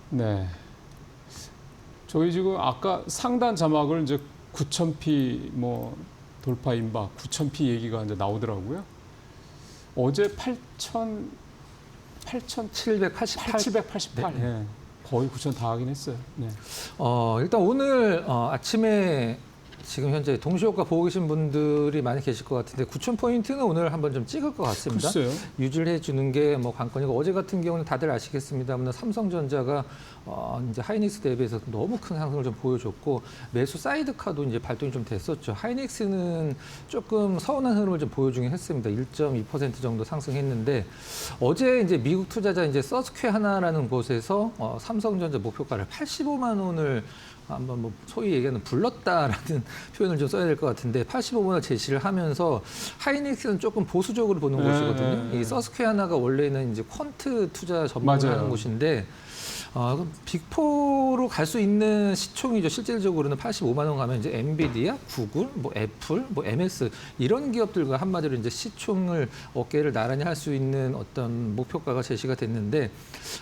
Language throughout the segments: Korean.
네. 저희 지금 아까 상단 자막을 이제 9,000p 뭐 돌파 임박 9,000p 얘기가 이제 나오더라고요. 어제 8,788. 네. 네. 거의 9,000 다 하긴 했어요. 네. 일단 오늘 아침에 지금 현재 동시효과 보고 계신 분들이 많이 계실 것 같은데 9,000포인트는 오늘 한번 좀 찍을 것 같습니다. 글쎄요. 유지를 해주는 게 뭐 관건이고 어제 같은 경우는 다들 아시겠습니다만 삼성전자가 이제 하이닉스 대비해서 너무 큰 상승을 좀 보여줬고 매수 사이드카도 이제 발동이 좀 됐었죠. 하이닉스는 조금 서운한 흐름을 좀 보여주긴 했습니다. 1.2% 정도 상승했는데 어제 이제 미국 투자자 이제 서스퀘 하나라는 곳에서 삼성전자 목표가를 85만 원을 한번 뭐 소위 얘기하는 불렀다라는 표현을 좀 써야 될 것 같은데 85만 원을 제시를 하면서 하이닉스는 조금 보수적으로 보는 곳이거든요. 이 서스퀘아나가 원래는 이제 퀀트 투자 전문을 하는 곳인데 빅4로 갈 수 있는 시총이죠. 실질적으로는 85만 원 가면 이제 엔비디아, 구글, 뭐 애플, 뭐 MS 이런 기업들과 한마디로 이제 시총을 어깨를 나란히 할 수 있는 어떤 목표가가 제시가 됐는데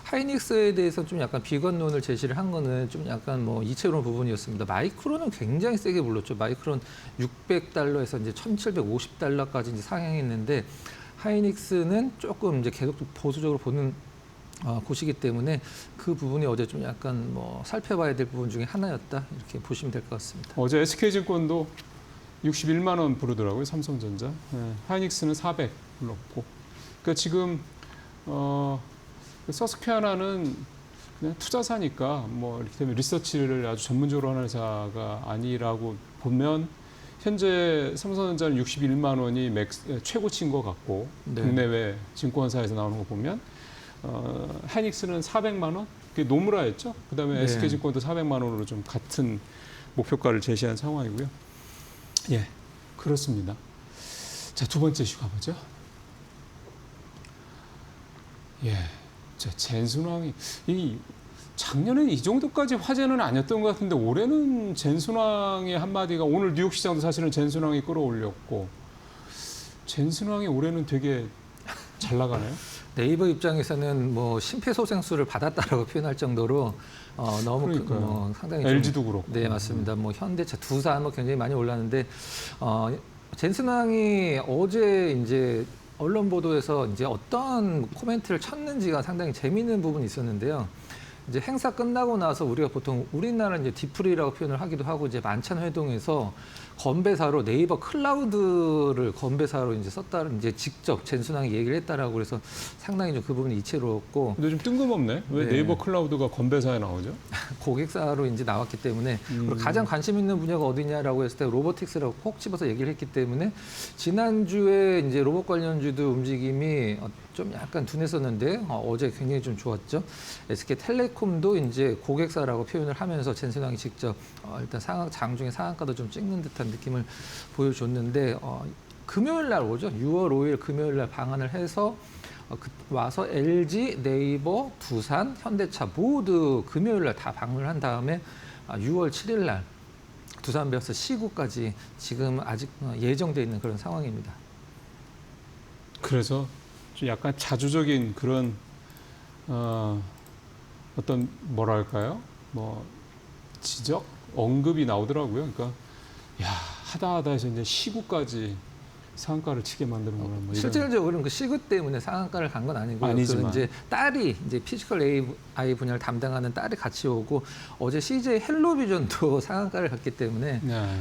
하이닉스에 대해서 좀 약간 비관론을 제시를 한 거는 좀 약간 뭐 이채로운 부분이었습니다. 마이크론은 굉장히 세게 불렀죠. 마이크론 600달러에서 이제 1,750달러까지 이제 상향했는데 하이닉스는 조금 이제 계속 보수적으로 보는 곳이기 때문에 그 부분이 어제 좀 약간 뭐 살펴봐야 될 부분 중에 하나였다 이렇게 보시면 될 것 같습니다. 어제 SK증권도 61만 원 부르더라고요. 삼성전자. 네. 하이닉스는 400 불렀고. 그러니까 지금 서스퀘아나는 그냥 투자사니까 뭐 이렇게 되면 리서치를 아주 전문적으로 하는 회사가 아니라고 보면 현재 삼성전자는 61만 원이 최고치인 것 같고 네. 국내외 증권사에서 나오는 거 보면 하이닉스는 400만 원? 그게 노무라였죠. 그다음에 네. SK증권도 400만 원으로 좀 같은 목표가를 제시한 상황이고요. 예, 그렇습니다. 자, 두 번째 이슈 가보죠. 예, 젠순왕이 작년에는 이 정도까지 화제는 아니었던 것 같은데 올해는 젠순왕의 한마디가 오늘 뉴욕 시장도 사실은 젠순왕이 끌어올렸고 젠순왕이 올해는 되게 잘 나가나요? 네이버 입장에서는 뭐 심폐소생술을 받았다라고 표현할 정도로 너무 상당히 좀, LG도 그렇고. 네, 맞습니다. 뭐 현대차, 두산 뭐 굉장히 많이 올랐는데 젠슨왕이 어제 이제 언론 보도에서 이제 어떤 코멘트를 쳤는지가 상당히 재미있는 부분이 있었는데요. 이제 행사 끝나고 나서 우리가 보통 우리나라는 이제 디프리라고 표현을 하기도 하고 이제 만찬 회동에서 건배사로 네이버 클라우드를 건배사로 이제 썼다는 이제 직접 젠순왕이 얘기를 했다라고 그래서 상당히 좀 그 부분이 이채로웠고. 근데 좀 뜬금없네. 왜 네. 네이버 클라우드가 건배사에 나오죠? 고객사로 이제 나왔기 때문에 그리고 가장 관심 있는 분야가 어디냐라고 했을 때 로보틱스라고 콕 집어서 얘기를 했기 때문에 지난주에 이제 로봇 관련주도 움직임이 좀 약간 둔했었는데 어제 굉장히 좀 좋았죠. SK텔레콤도 이제 고객사라고 표현을 하면서 젠슨왕이 직접 일단 장중에 상한가도 좀 찍는 듯한 느낌을 보여줬는데 금요일 날 오죠. 6월 5일 금요일 날 방한을 해서 와서 LG, 네이버, 두산, 현대차 모두 금요일 날 다 방문을 한 다음에 6월 7일 날 두산 베어스 시구까지 지금 아직 예정돼 있는 그런 상황입니다. 그래서 좀 약간 자주적인 그런 어떤 뭐랄까요? 뭐 지적, 언급이 나오더라고요. 그러니까 야 하다 해서 이제 시구까지 상한가를 치게 만드는 거는 뭐 실질적으로는 그 시그 때문에 상한가를 간 건 아니고요. 아니지만 이제 딸이 이제 피지컬 AI 분야를 담당하는 딸이 같이 오고 어제 CJ 헬로비전도 상한가를 갔기 때문에 네.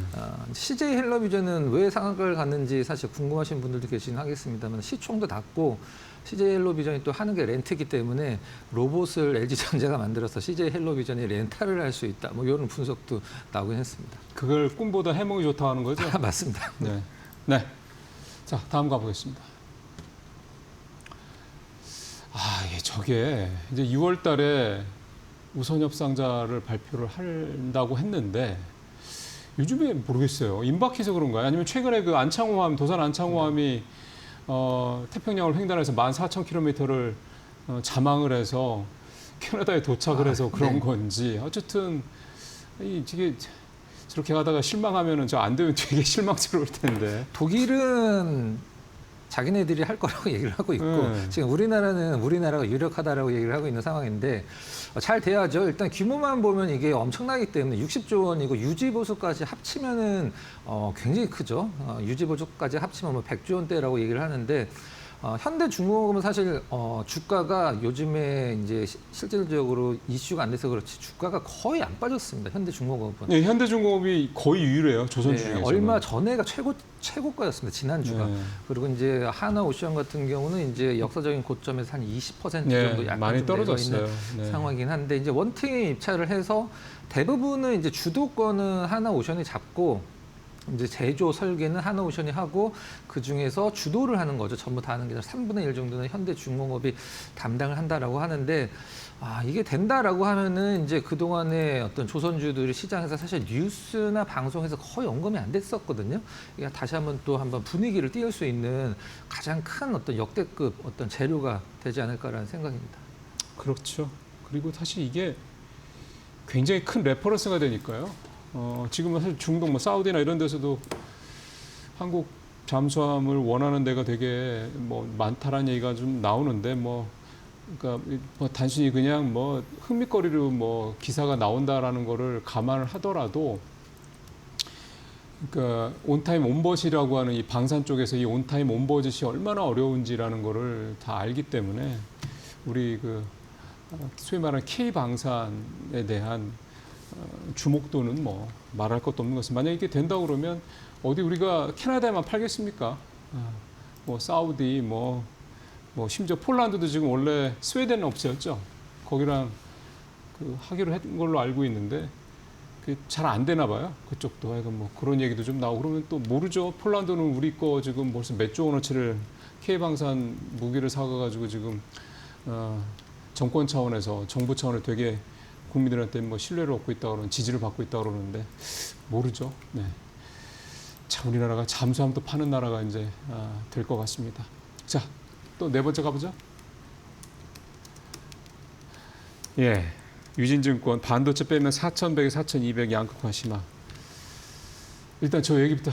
CJ 헬로비전은 왜 상한가를 갔는지 사실 궁금하신 분들도 계시긴 하겠습니다만 시총도 낮고 CJ 헬로비전이 또 하는 게 렌트이기 때문에 로봇을 LG전자가 만들어서 CJ 헬로비전이 렌탈을 할 수 있다. 뭐 이런 분석도 나오긴 했습니다. 그걸 꿈보다 해몽이 좋다 하는 거죠? 맞습니다. 네. 네. 자, 다음 가보겠습니다. 예, 저게 이제 6월 달에 우선협상자를 발표를 한다고 했는데 요즘에 모르겠어요. 임박해서 그런가요? 아니면 최근에 그 안창호함, 도산 안창호함이 태평양을 횡단해서 14,000km를 자망을 해서 캐나다에 도착을 해서 그런 네. 건지 어쨌든 이게 저렇게 가다가 실망하면은 저 안 되면 되게 실망스러울 텐데. 독일은 자기네들이 할 거라고 얘기를 하고 있고 네. 지금 우리나라는 우리나라가 유력하다라고 얘기를 하고 있는 상황인데 잘 돼야죠. 일단 규모만 보면 이게 엄청나기 때문에 60조 원이고 유지보수까지 합치면은 굉장히 크죠. 유지보수까지 합치면 뭐 100조 원대라고 얘기를 하는데 현대중공업은 사실 주가가 요즘에 이제 실질적으로 이슈가 안 돼서 그렇지 주가가 거의 안 빠졌습니다. 현대중공업은. 네, 현대중공업이 거의 유일해요. 조선주 네, 중에서. 얼마 전에가 최고가였습니다. 지난주가. 네. 그리고 이제 하나오션 같은 경우는 이제 역사적인 고점에서 한 20% 네, 정도 약간 많이 좀 내려 떨어졌어요. 있는 네. 상황이긴 한데 이제 원팀 입찰을 해서 대부분은 이제 주도권은 하나오션이 잡고 이제 제조 설계는 하나오션이 하고 그 중에서 주도를 하는 거죠. 전부 다 하는 게 아니라 3분의 1 정도는 현대중공업이 담당을 한다라고 하는데 이게 된다라고 하면은 이제 그동안에 어떤 조선주들이 시장에서 사실 뉴스나 방송에서 거의 언급이 안 됐었거든요. 그러니까 다시 한번 또 한번 분위기를 띄울 수 있는 가장 큰 어떤 역대급 어떤 재료가 되지 않을까라는 생각입니다. 그렇죠. 그리고 사실 이게 굉장히 큰 레퍼런스가 되니까요. 지금은 사실 중동, 뭐 사우디나 이런 데서도 한국 잠수함을 원하는 데가 되게 뭐 많다라는 얘기가 좀 나오는데 그러니까 뭐 단순히 그냥 뭐 흥미거리로 뭐 기사가 나온다라는 거를 감안을 하더라도 그러니까 온타임 온버짓이라고 하는 이 방산 쪽에서 이 온타임 온버짓이 얼마나 어려운지라는 거를 다 알기 때문에 우리 소위 말하는 K 방산에 대한 주목도는 뭐 말할 것도 없는 것은 만약에 이게 된다 그러면 어디 우리가 캐나다에만 팔겠습니까? 뭐 사우디 뭐 심지어 폴란드도 지금 원래 스웨덴은 업체였죠. 거기랑 하기로 한 걸로 알고 있는데 잘 안 되나 봐요. 그쪽도 하여간 뭐 그런 얘기도 좀 나오고 그러면 또 모르죠. 폴란드는 우리 거 지금 벌써 몇 조 원어치를 K방산 무기를 사가가지고 지금 정권 차원에서 정부 차원에 되게 국민들한테 뭐 신뢰를 얻고 있다 그러는 지지를 받고 있다 그러는데 모르죠. 네. 자, 우리나라가 잠수함도 파는 나라가 이제 될 것 같습니다. 자, 또 네 번째 가보죠. 예, 유진증권 반도체 빼면 4,100에 4,200 양극화 심화. 일단 저 얘기부터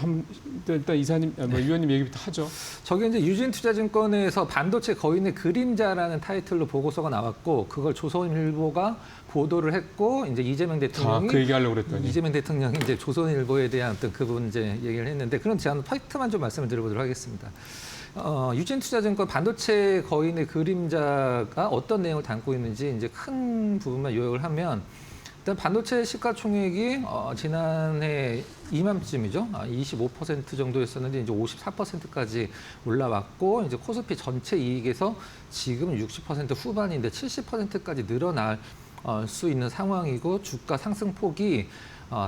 일단 이사님, 위원님 얘기부터 하죠. 저게 이제 유진투자증권에서 반도체 거인의 그림자라는 타이틀로 보고서가 나왔고 그걸 조선일보가 보도를 했고 이제 이재명 대통령이 그 얘기하려고 그랬더니 이재명 대통령이 이제 조선일보에 대한 어떤 그 부분 이제 얘기를 했는데 그런 제가 팩트만 좀 말씀을 드려보도록 하겠습니다. 유진투자증권 반도체 거인의 그림자가 어떤 내용을 담고 있는지 이제 큰 부분만 요약을 하면. 일단 반도체 시가총액이 지난해 이맘쯤이죠. 25% 정도였었는데 이제 54%까지 올라왔고 이제 코스피 전체 이익에서 지금 60% 후반인데 70%까지 늘어날 수 있는 상황이고 주가 상승폭이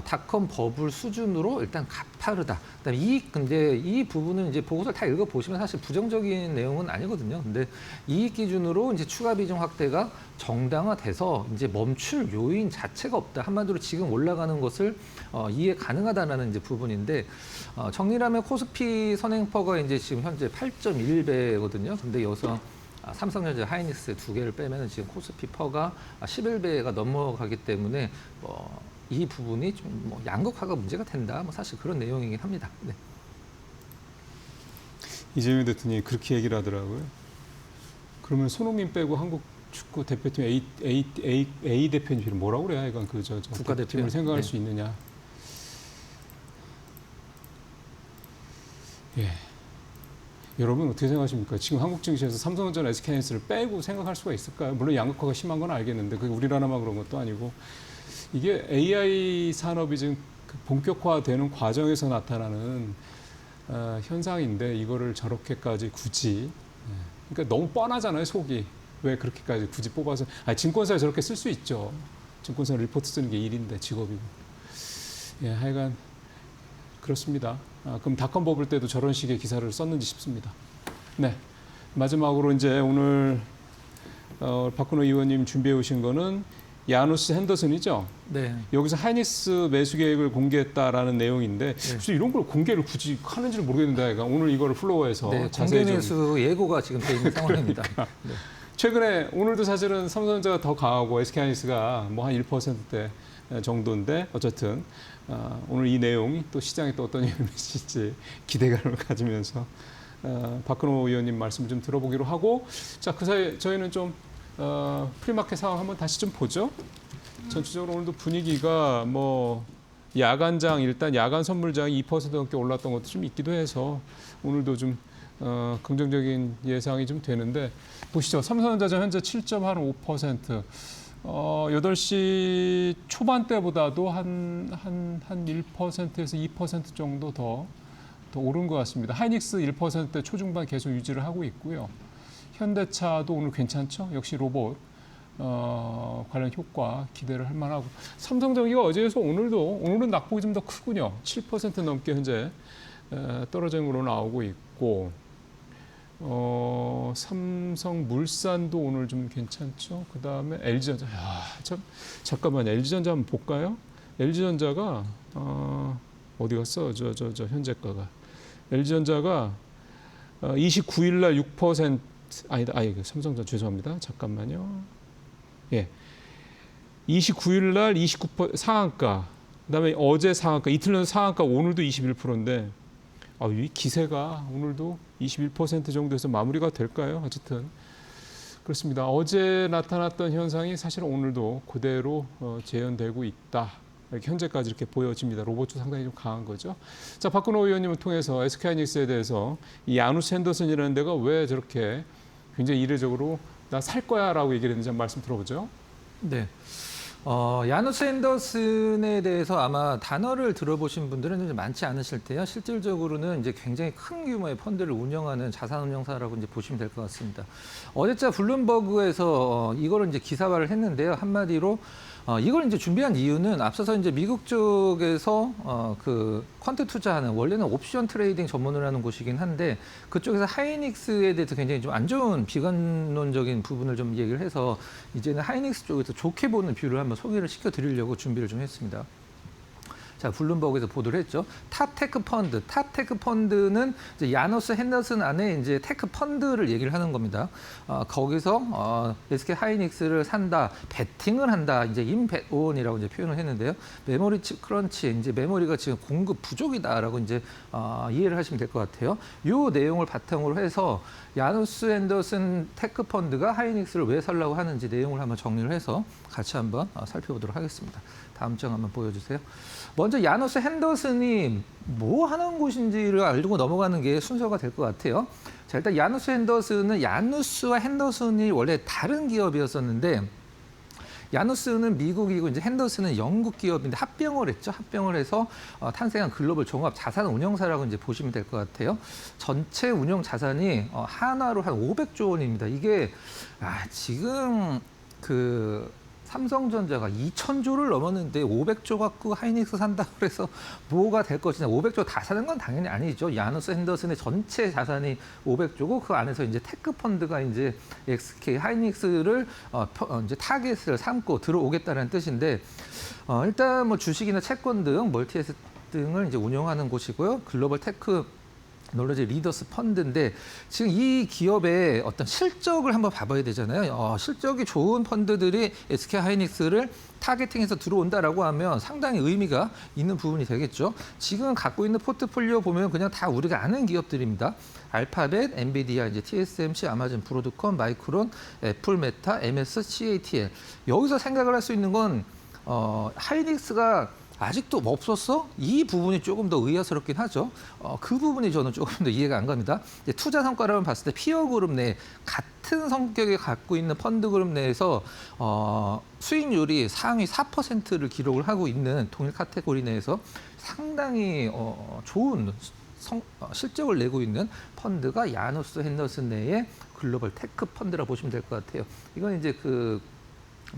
닷컴 버블 수준으로 일단 가파르다. 그다음에 근데 이 부분은 이제 보고서를 다 읽어보시면 사실 부정적인 내용은 아니거든요. 근데 이익 기준으로 이제 추가 비중 확대가 정당화돼서 이제 멈출 요인 자체가 없다. 한마디로 지금 올라가는 것을 이해 가능하다라는 이제 부분인데 정리를 하면 코스피 선행퍼가 이제 지금 현재 8.1배거든요. 근데 여기서 삼성전자, 하이닉스 두 개를 빼면 지금 코스피 퍼가 11배가 넘어가기 때문에 이 부분이 좀 뭐 양극화가 문제가 된다. 뭐 사실 그런 내용이긴 합니다. 네. 이재명 대통령이 그렇게 얘기를 하더라고요. 그러면 손흥민 빼고 한국 축구 대표팀 A 대표님 뭐라고 그래야 이건 국가대표팀을 생각할 수 있느냐? 예. 여러분 어떻게 생각하십니까? 지금 한국 증시에서 삼성전자, SK하이닉스를 빼고 생각할 수가 있을까요? 물론 양극화가 심한 건 알겠는데 그게 우리나라만 그런 것도 아니고 이게 AI 산업이 지금 본격화되는 과정에서 나타나는 현상인데 이거를 저렇게까지 굳이 그러니까 너무 뻔하잖아요 속이 왜 그렇게까지 굳이 뽑아서 증권사에 저렇게 쓸 수 있죠. 증권사 리포트 쓰는 게 일인데 직업이고 예 하여간 그렇습니다. 그럼 닷컴 버블 때도 저런 식의 기사를 썼는지 싶습니다. 네 마지막으로 이제 오늘 박근호 의원님 준비해 오신 거는 야누스 핸더슨이죠. 네. 여기서 하이닉스 매수 계획을 공개했다라는 내용인데 그래서 이런 걸 공개를 굳이 하는지를 모르겠는데 그러니까 오늘 이거를 플로어에서 공개 매수 예고가 지금 돼 있는 상황입니다. 네. 최근에 오늘도 사실은 삼성전자가 더 강하고 SK하이닉스가 뭐 한 1%대 정도인데 어쨌든 오늘 이 내용이 또 시장에 또 어떤 영향을 미칠지 기대감을 가지면서 박근호 의원님 말씀 좀 들어보기로 하고 자, 그 사이에 저희는 좀 프리마켓 상황 한번 다시 좀 보죠. 전체적으로 오늘도 분위기가 뭐 야간장 일단 야간 선물장이 2% 넘게 올랐던 것도 좀 있기도 해서 오늘도 좀 긍정적인 예상이 좀 되는데 보시죠. 삼성전자 현재 7.5%. 8시 초반대보다도 한 1%에서 2% 정도 더 오른 것 같습니다. 하이닉스 1%대 초중반 계속 유지를 하고 있고요. 현대차도 오늘 괜찮죠? 역시 로봇 관련 효과 기대를 할 만하고 삼성전기가 어제에서 오늘은 낙폭이 좀 더 크군요. 7% 넘게 현재 떨어진 걸로 나오고 있고 삼성물산도 오늘 좀 괜찮죠. 그 다음에 LG전자. 잠깐만요. LG전자 한번 볼까요? LG전자가 어디 갔어? 저 현재가가 LG전자가 29일 날 6% 아니다. 삼성전자 죄송합니다. 잠깐만요. 예. 29일 날 29% 상한가. 그다음에 어제 상한가, 이틀 전 상한가 오늘도 21%인데 이 기세가 오늘도 21% 정도에서 마무리가 될까요? 어쨌든 그렇습니다. 어제 나타났던 현상이 사실 오늘도 그대로 재현되고 있다. 이렇게 현재까지 이렇게 보여집니다. 로봇도 상당히 좀 강한 거죠. 자, 박근호 의원님을 통해서 SK하이닉스에 대해서 이 야누스 핸더슨이라는 데가 왜 저렇게 굉장히 이례적으로 나 살 거야라고 얘기를 했는지 한번 말씀 들어보죠. 네. 야누스 핸더슨에 대해서 아마 단어를 들어보신 분들은 이제 많지 않으실 테요. 실질적으로는 이제 굉장히 큰 규모의 펀드를 운영하는 자산운용사라고 이제 보시면 될 것 같습니다. 어제자 블룸버그에서 이거를 이제 기사화를 했는데요. 한마디로 이걸 이제 준비한 이유는 앞서서 이제 미국 쪽에서 그 퀀트 투자하는 원래는 옵션 트레이딩 전문을 하는 곳이긴 한데 그쪽에서 하이닉스에 대해서 굉장히 좀 안 좋은 비관론적인 부분을 좀 얘기를 해서 이제는 하이닉스 쪽에서 좋게 보는 뷰를 한번 소개를 시켜드리려고 준비를 좀 했습니다. 자, 블룸버그에서 보도를 했죠. 탑테크 펀드는 이제 야누스 핸더슨 안에 이제 테크 펀드를 얘기를 하는 겁니다. 거기서 SK 하이닉스를 산다, 베팅을 한다, 이제 인벳온이라고 이제 표현을 했는데요. 메모리 칩 크런치, 이제 메모리가 지금 공급 부족이다라고 이제 이해를 하시면 될 것 같아요. 이 내용을 바탕으로 해서 야누스 핸더슨 테크 펀드가 하이닉스를 왜 살라고 하는지 내용을 한번 정리를 해서 같이 한번 살펴보도록 하겠습니다. 다음 장 한번 보여주세요. 먼저 야누스 핸더슨이 뭐 하는 곳인지를 알고 넘어가는 게 순서가 될 것 같아요. 자, 일단 야누스 핸더슨은 야누스와 핸더슨이 원래 다른 기업이었었는데 야누스는 미국이고 이제 핸더슨은 영국 기업인데 합병을 했죠. 합병을 해서 탄생한 글로벌 종합 자산 운용사라고 이제 보시면 될 것 같아요. 전체 운용 자산이 한화로 한 500조 원입니다. 이게 지금 그 삼성전자가 2,000조를 넘었는데 500조 갖고 하이닉스 산다고 해서 뭐가 될 것이냐. 500조 다 사는 건 당연히 아니죠. 야누스 핸더슨의 전체 자산이 500조고 그 안에서 이제 테크펀드가 이제 SK 하이닉스를 이제 타겟을 삼고 들어오겠다는 뜻인데 일단 뭐 주식이나 채권 등 멀티에셋 등을 이제 운영하는 곳이고요. 글로벌 테크 노로지 리더스 펀드인데 지금 이 기업의 어떤 실적을 한번 봐봐야 되잖아요. 실적이 좋은 펀드들이 SK 하이닉스를 타겟팅해서 들어온다라고 하면 상당히 의미가 있는 부분이 되겠죠. 지금 갖고 있는 포트폴리오 보면 그냥 다 우리가 아는 기업들입니다. 알파벳, 엔비디아, 이제 TSMC, 아마존, 브로드컴, 마이크론, 애플, 메타, MS, CATL. 여기서 생각을 할 수 있는 건 하이닉스가 아직도 없었어? 이 부분이 조금 더 의아스럽긴 하죠. 그 부분이 저는 조금 더 이해가 안 갑니다. 이제 투자 성과를 봤을 때 피어 그룹 내 같은 성격에 갖고 있는 펀드 그룹 내에서 수익률이 상위 4%를 기록을 하고 있는 동일 카테고리 내에서 상당히 좋은 실적을 내고 있는 펀드가 야누스 핸더슨 내의 글로벌 테크 펀드라 보시면 될 것 같아요. 이건 이제 그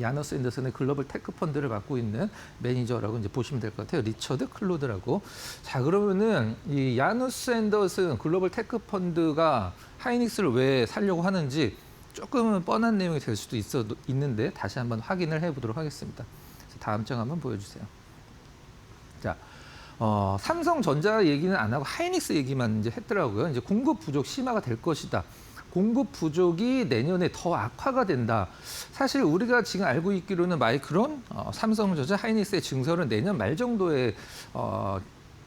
야누스 핸더슨의 글로벌 테크 펀드를 맡고 있는 매니저라고 이제 보시면 될 것 같아요. 리처드 클로드라고. 자, 그러면은 이 야누스 핸더슨 글로벌 테크 펀드가 하이닉스를 왜 살려고 하는지 조금은 뻔한 내용이 될 수도 있는데 다시 한번 확인을 해보도록 하겠습니다. 다음 장 한번 보여주세요. 자, 삼성전자 얘기는 안 하고 하이닉스 얘기만 이제 했더라고요. 이제 공급 부족 심화가 될 것이다. 공급 부족이 내년에 더 악화가 된다. 사실 우리가 지금 알고 있기로는 마이크론, 삼성전자, 하이닉스의 증설은 내년 말 정도에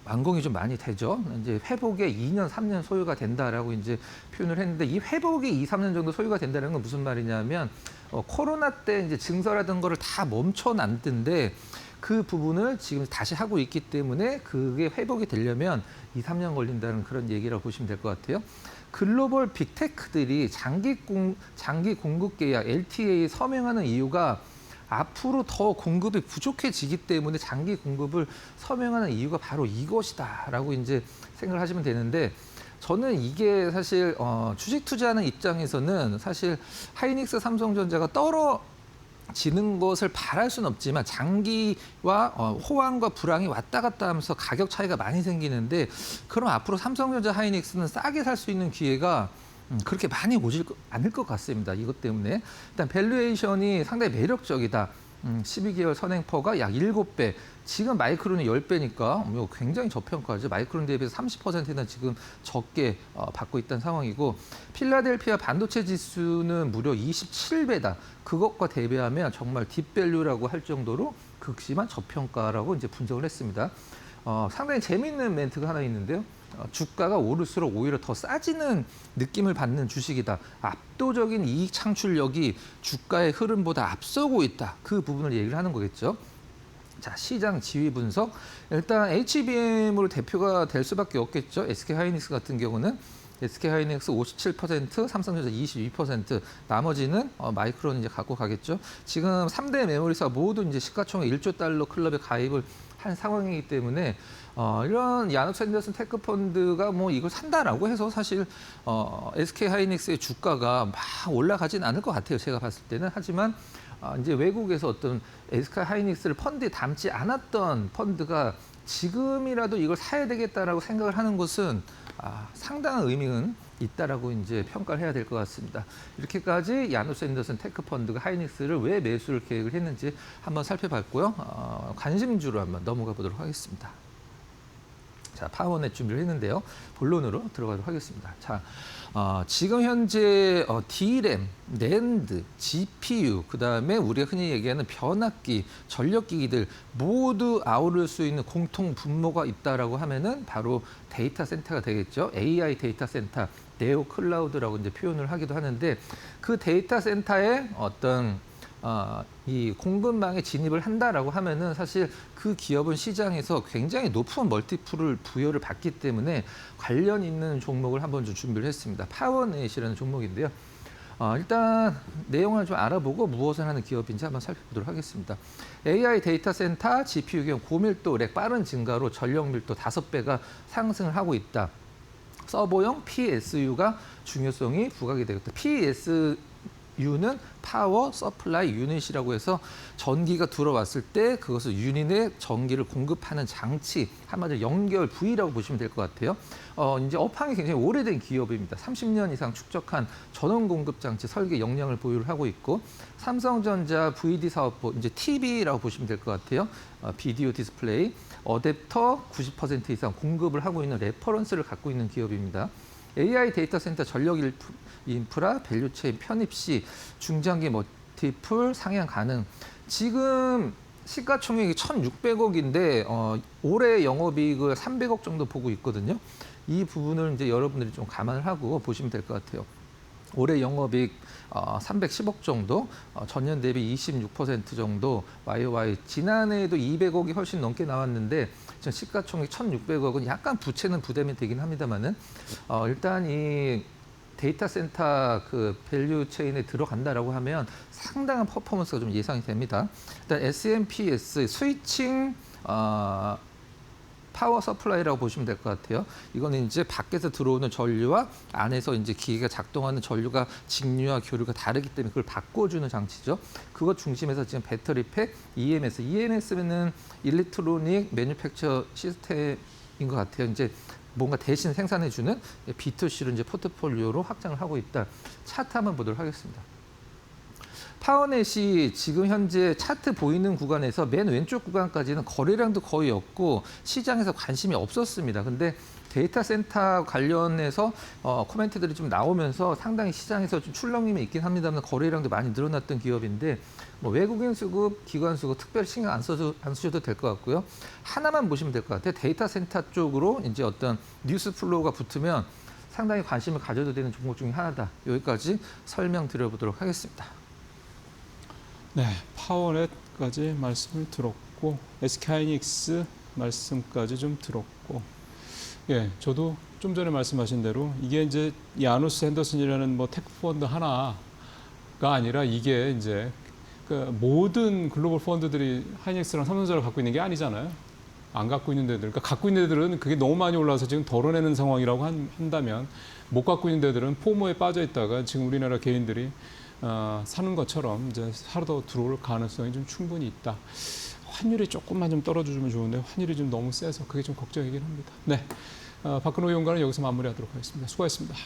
완공이 좀 많이 되죠. 이제 회복에 2년, 3년 소요가 된다라고 이제 표현을 했는데 이 회복이 2, 3년 정도 소요가 된다는 건 무슨 말이냐면 코로나 때 이제 증설하던 거를 다 멈춰놨는데 그 부분을 지금 다시 하고 있기 때문에 그게 회복이 되려면 2, 3년 걸린다는 그런 얘기라고 보시면 될 것 같아요. 글로벌 빅테크들이 장기 공급 계약 LTA에 서명하는 이유가 앞으로 더 공급이 부족해지기 때문에 장기 공급을 서명하는 이유가 바로 이것이다라고 이제 생각을 하시면 되는데 저는 이게 사실 주식 투자하는 입장에서는 사실 하이닉스, 삼성전자가 떨어지는 것을 바랄 수는 없지만 장기와 호황과 불황이 왔다 갔다 하면서 가격 차이가 많이 생기는데 그럼 앞으로 삼성전자, 하이닉스는 싸게 살 수 있는 기회가 그렇게 많이 오질 않을 것 같습니다. 이것 때문에 일단 밸류에이션이 상당히 매력적이다. 12개월 선행퍼가 약 7배. 지금 마이크론이 10배니까 굉장히 저평가죠. 마이크론 대비해서 30%나 지금 적게 받고 있다는 상황이고 필라델피아 반도체 지수는 무려 27배다. 그것과 대비하면 정말 딥밸류라고 할 정도로 극심한 저평가라고 이제 분석을 했습니다. 상당히 재미있는 멘트가 하나 있는데요. 주가가 오를수록 오히려 더 싸지는 느낌을 받는 주식이다. 압도적인 이익 창출력이 주가의 흐름보다 앞서고 있다. 그 부분을 얘기를 하는 거겠죠. 자, 시장 지위 분석. 일단 HBM으로 대표가 될 수밖에 없겠죠. SK하이닉스 같은 경우는 SK하이닉스 57%, 삼성전자 22%, 나머지는 마이크론 이제 갖고 가겠죠. 지금 3대 메모리사 모두 이제 시가총액 1조 달러 클럽에 가입을 한 상황이기 때문에 이런 야누스 앤더슨 테크펀드가 뭐 이걸 산다라고 해서 사실 SK하이닉스의 주가가 막 올라가진 않을 것 같아요. 제가 봤을 때는. 하지만 이제 외국에서 어떤 SK하이닉스를 펀드에 담지 않았던 펀드가 지금이라도 이걸 사야 되겠다라고 생각을 하는 것은 상당한 의미는 있다라고 이제 평가를 해야 될 것 같습니다. 이렇게까지 야누스 앤더슨 테크펀드가 하이닉스를 왜 매수를 계획을 했는지 한번 살펴봤고요. 관심주로 한번 넘어가 보도록 하겠습니다. 자, 파워넷 준비를 했는데요. 본론으로 들어가도록 하겠습니다. 자, 지금 현재 D램, 낸드, GPU, 그다음에 우리가 흔히 얘기하는 변압기, 전력기기들 모두 아우를 수 있는 공통 분모가 있다라고 하면은 바로 데이터 센터가 되겠죠. AI 데이터 센터, 네오 클라우드라고 이제 표현을 하기도 하는데 그 데이터 센터에 어떤 이 공급망에 진입을 한다라고 하면은 사실 그 기업은 시장에서 굉장히 높은 멀티플을 부여를 받기 때문에 관련 있는 종목을 한번 좀 준비를 했습니다. 파워넷이라는 종목인데요. 일단 내용을 좀 알아보고 무엇을 하는 기업인지 한번 살펴보도록 하겠습니다. AI 데이터 센터, GPU 경우 고밀도 렉 빠른 증가로 전력 밀도 5배가 상승을 하고 있다. 서버용 PSU가 중요성이 부각이 되겠다. PSU는 파워 서플라이 유닛이라고 해서 전기가 들어왔을 때 그것을 유닛에 전기를 공급하는 장치, 한마디로 연결 부위라고 보시면 될 것 같아요. 이제 업황이 굉장히 오래된 기업입니다. 30년 이상 축적한 전원 공급 장치 설계 역량을 보유를 하고 있고 삼성전자 VD 사업부, 이제 TV라고 보시면 될 것 같아요. 비디오 디스플레이, 어댑터 90% 이상 공급을 하고 있는 레퍼런스를 갖고 있는 기업입니다. AI 데이터 센터 전력 인프라, 밸류체인 편입 시 중장기 멀티플 상향 가능. 지금 시가총액이 1,600억인데 올해 영업이익을 300억 정도 보고 있거든요. 이 부분을 이제 여러분들이 좀 감안을 하고 보시면 될 것 같아요. 올해 영업이익 310억 정도, 전년 대비 26% 정도, YOY. 지난해에도 200억이 훨씬 넘게 나왔는데 지금 시가총액 1,600억은 약간 부채는 부담이 되긴 합니다만은 일단 이 데이터 센터 그 밸류 체인에 들어간다라고 하면 상당한 퍼포먼스가 좀 예상이 됩니다. 일단 SMPS 스위칭 파워 서플라이라고 보시면 될 것 같아요. 이거는 이제 밖에서 들어오는 전류와 안에서 이제 기계가 작동하는 전류가 직류와 교류가 다르기 때문에 그걸 바꿔주는 장치죠. 그것 중심에서 지금 배터리팩, EMS는 일렉트로닉 매뉴팩처 시스템인 것 같아요. 이제 뭔가 대신 생산해주는 B2C로 이제 포트폴리오로 확장을 하고 있다. 차트 한번 보도록 하겠습니다. 파워넷이 지금 현재 차트 보이는 구간에서 맨 왼쪽 구간까지는 거래량도 거의 없고 시장에서 관심이 없었습니다. 근데 데이터 센터 관련해서 코멘트들이 좀 나오면서 상당히 시장에서 좀 출렁임이 있긴 합니다만 거래량도 많이 늘어났던 기업인데 뭐 외국인 수급, 기관 수급 특별히 신경 안 쓰셔도 될 것 같고요. 하나만 보시면 될 것 같아요. 데이터 센터 쪽으로 이제 어떤 뉴스 플로우가 붙으면 상당히 관심을 가져도 되는 종목 중에 하나다. 여기까지 설명드려보도록 하겠습니다. 네, 파워넷까지 말씀을 들었고 SK하이닉스 말씀까지 좀 들었고, 예, 저도 좀 전에 말씀하신 대로 이게 이제 야누스 핸더슨이라는 뭐 테크 펀드 하나가 아니라 이게 이제 그 모든 글로벌 펀드들이 하이닉스랑 삼성전자를 갖고 있는 게 아니잖아요. 안 갖고 있는 데들, 그러니까 갖고 있는 데들은 그게 너무 많이 올라와서 지금 덜어내는 상황이라고 한다면 못 갖고 있는 데들은 포모에 빠져 있다가 지금 우리나라 개인들이 사는 것처럼 이제 사러 들어올 가능성이 좀 충분히 있다. 환율이 조금만 좀 떨어져주면 좋은데 환율이 좀 너무 세서 그게 좀 걱정이긴 합니다. 네, 박근호 의원과는 여기서 마무리하도록 하겠습니다. 수고하셨습니다.